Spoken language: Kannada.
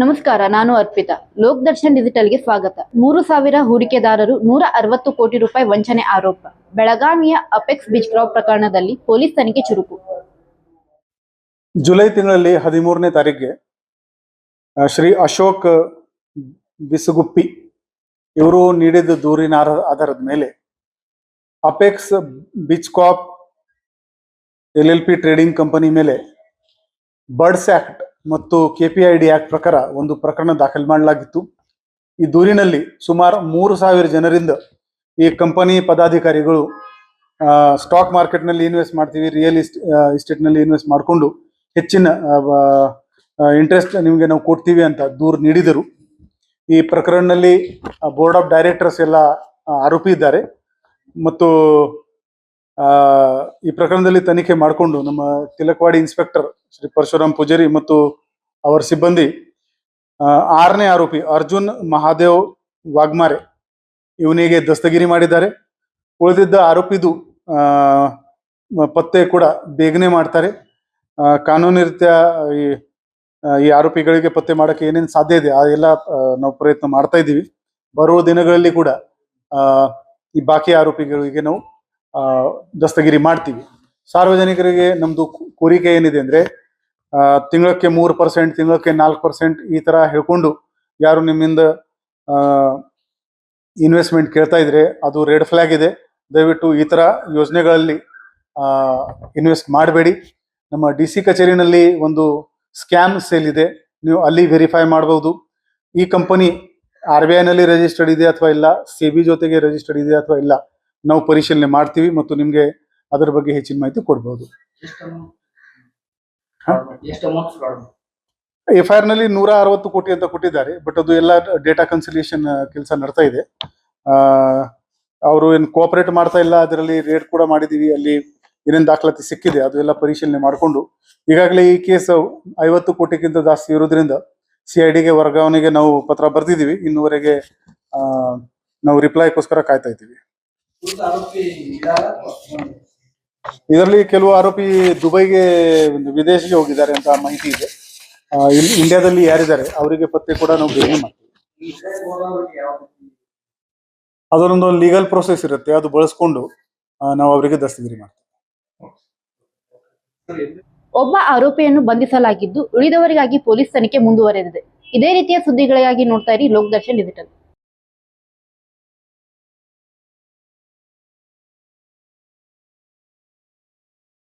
ನಮಸ್ಕಾರ, ನಾನು ಅರ್ಪಿತಾ. ಲೋಕ್ ದರ್ಶನ್ ಡಿಜಿಟಲ್ಗೆ ಸ್ವಾಗತ. 3,000 ಹೂಡಿಕೆದಾರರು 160 ಕೋಟಿ ರೂಪಾಯಿ ವಂಚನೆ ಆರೋಪ. ಬೆಳಗಾವಿಯ ಅಪೆಕ್ಸ್ ಬೀಚ್ ಕ್ರಾಪ್ ಪ್ರಕರಣದಲ್ಲಿ ಪೊಲೀಸ್ ತನಿಖೆ ಚುರುಕು. ಜುಲೈ ತಿಂಗಳಲ್ಲಿ 13ನೇ ತಾರೀಕಿಗೆ ಶ್ರೀ ಅಶೋಕ್ ಬಿಸುಗುಪ್ಪಿ ಇವರು ನೀಡಿದ ದೂರಿನ ಆಧಾರದ ಮೇಲೆ apex beach crop LLP trading company ಮೇಲೆ ಬರ್ಡ್ಸ್ ಆಕ್ಟ್ ಮತ್ತು KPID ಆಕ್ಟ್ ಪ್ರಕಾರ ಒಂದು ಪ್ರಕರಣ ದಾಖಲು ಮಾಡಲಾಗಿತ್ತು. ಈ ದೂರಿನಲ್ಲಿ ಸುಮಾರು 3,000 ಜನರಿಂದ ಈ ಕಂಪನಿ ಪದಾಧಿಕಾರಿಗಳು ಸ್ಟಾಕ್ ಮಾರ್ಕೆಟ್ನಲ್ಲಿ ಇನ್ವೆಸ್ಟ್ ಮಾಡ್ತೀವಿ, ರಿಯಲ್ ಎಸ್ಟೇಟ್ನಲ್ಲಿ ಇನ್ವೆಸ್ಟ್ ಮಾಡಿಕೊಂಡು ಹೆಚ್ಚಿನ ಇಂಟ್ರೆಸ್ಟ್ ನಿಮಗೆ ನಾವು ಕೊಡ್ತೀವಿ ಅಂತ ದೂರು ನೀಡಿದರು. ಈ ಪ್ರಕರಣದಲ್ಲಿ ಬೋರ್ಡ್ ಆಫ್ ಡೈರೆಕ್ಟರ್ಸ್ ಎಲ್ಲ ಆರೋಪಿ ಇದ್ದಾರೆ ಮತ್ತು ಈ ಪ್ರಕರಣದಲ್ಲಿ ತನಿಖೆ ಮಾಡಿಕೊಂಡು ನಮ್ಮ ತಿಲಕವಾಡಿ ಇನ್ಸ್ಪೆಕ್ಟರ್ ಶ್ರೀ ಪರಶುರಾಮ್ ಪೂಜಾರಿ ಮತ್ತು ಅವರ ಸಿಬ್ಬಂದಿ 6ನೇ ಆರೋಪಿ ಅರ್ಜುನ್ ಮಹಾದೇವ್ ವಾಗ್ಮಾರೆ ಇವನಿಗೆ ದಸ್ತಗಿರಿ ಮಾಡಿದ್ದಾರೆ. ಉಳಿದಿದ್ದ ಆರೋಪಿದು ಪತ್ತೆ ಕೂಡ ಬೇಗನೆ ಮಾಡ್ತಾರೆ. ಕಾನೂನು ರೀತ್ಯ ಈ ಆರೋಪಿಗಳಿಗೆ ಪತ್ತೆ ಮಾಡೋಕ್ಕೆ ಏನೇನು ಸಾಧ್ಯ ಇದೆ ಅದೆಲ್ಲ ನಾವು ಪ್ರಯತ್ನ ಮಾಡ್ತಾ ಇದ್ದೀವಿ. ಬರುವ ದಿನಗಳಲ್ಲಿ ಕೂಡ ಈ ಬಾಕಿ ಆರೋಪಿಗಳಿಗೆ ನಾವು ದಸ್ತಗಿರಿ ಮಾಡ್ತೀವಿ. ಸಾರ್ವಜನಿಕರಿಗೆ ನಮ್ದು ಕೋರಿಕೆ ಏನಿದೆ ಅಂದ್ರೆ ತಿಂಗಳಕ್ಕೆ 3%, ತಿಂಗಳಕ್ಕೆ 4% ಈ ತರ ಹೇಳ್ಕೊಂಡು ಯಾರು ನಿಮ್ಮಿಂದ ಇನ್ವೆಸ್ಟ್ಮೆಂಟ್ ಕೇಳ್ತಾ ಇದ್ರೆ ಅದು ರೆಡ್ ಫ್ಲಾಗ್ ಇದೆ. ದಯವಿಟ್ಟು ಈ ತರ ಯೋಜನೆಗಳಲ್ಲಿ ಇನ್ವೆಸ್ಟ್ ಮಾಡಬೇಡಿ. ನಮ್ಮ DC ಕಚೇರಿನಲ್ಲಿ ಒಂದು ಸ್ಕ್ಯಾಮ್ ಸೇಲ್ ಇದೆ, ನೀವು ಅಲ್ಲಿ ವೆರಿಫೈ ಮಾಡಬಹುದು. ಈ ಕಂಪನಿ RBI ನಲ್ಲಿ ರಿಜಿಸ್ಟರ್ಡ್ ಇದೆ ಅಥವಾ ಇಲ್ಲ, SEBI ಜೊತೆಗೆ ರಿಜಿಸ್ಟರ್ಡ್ ಇದೆ ಅಥವಾ ಇಲ್ಲ, ನಾವು ಪರಿಶೀಲನೆ ಮಾಡ್ತೀವಿ ಮತ್ತು ನಿಮಗೆ ಅದರ ಬಗ್ಗೆ ಹೆಚ್ಚಿನ ಮಾಹಿತಿ ಕೊಡ್ಬೋದು. FIR ನಲ್ಲಿ 160 ಕೋಟಿ ಅಂತ ಕೊಟ್ಟಿದ್ದಾರೆ, ಬಟ್ ಅದು ಎಲ್ಲ ಡೇಟಾ ಕನ್ಸಿಲಿಯೇಷನ್ ಕೆಲಸ ನಡ್ತಾ ಇದೆ. ಅವರು ಏನು ಕೋಆಪರೇಟ್ ಮಾಡ್ತಾ ಇಲ್ಲ, ಅದರಲ್ಲಿ ರೇಟ್ ಕೂಡ ಮಾಡಿದೀವಿ, ಅಲ್ಲಿ ಏನೇನು ದಾಖಲಾತಿ ಸಿಕ್ಕಿದೆ ಅದು ಎಲ್ಲ ಪರಿಶೀಲನೆ ಮಾಡಿಕೊಂಡು ಈಗಾಗಲೇ ಈ ಕೇಸ್ 50 ಕೋಟಿಗಿಂತ ಜಾಸ್ತಿ ಇರೋದ್ರಿಂದ CIDಗೆ ವರ್ಗಾವಣೆಗೆ ನಾವು ಪತ್ರ ಬರ್ದಿದ್ದೀವಿ. ಇನ್ನೂವರೆಗೆ ನಾವು ರಿಪ್ಲೈಗೋಸ್ಕರ ಕಾಯ್ತಾ ಇದ್ದೀವಿ. ಇದರಲ್ಲಿ ಕೆಲವು ಆರೋಪಿ ದುಬೈಗೆ ವಿದೇಶಕ್ಕೆ ಹೋಗಿದ್ದಾರೆ ಅಂತ ಮಾಹಿತಿ ಇದೆ. ಇಂಡಿಯಾದಲ್ಲಿ ಯಾರಿದ್ದಾರೆ ಅವರಿಗೆ ಪತ್ತೆ ಕೂಡ ನಾವು ಬೇಗನೆ ಮಾಡ್ತೀವಿ. ಅದರೊಂದು ಲೀಗಲ್ ಪ್ರೊಸೆಸ್ ಇರುತ್ತೆ, ಅದು ಬಳಸ್ಕೊಂಡು ನಾವು ಅವರಿಗೆ ದಸ್ತಗಿರಿ ಮಾಡ್ತೀವಿ. ಒಬ್ಬ ಆರೋಪಿಯನ್ನು ಬಂಧಿಸಲಾಗಿದ್ದು, ಉಳಿದವರಿಗಾಗಿ ಪೊಲೀಸ್ ತನಿಖೆ ಮುಂದುವರೆದಿದೆ. ಇದೇ ರೀತಿಯ ಸುದ್ದಿಗಳಿಗಾಗಿ ನೋಡ್ತಾ ಇರಿ ಲೋಕ್ ದರ್ಶನ್ ಡಿಜಿಟಲ್.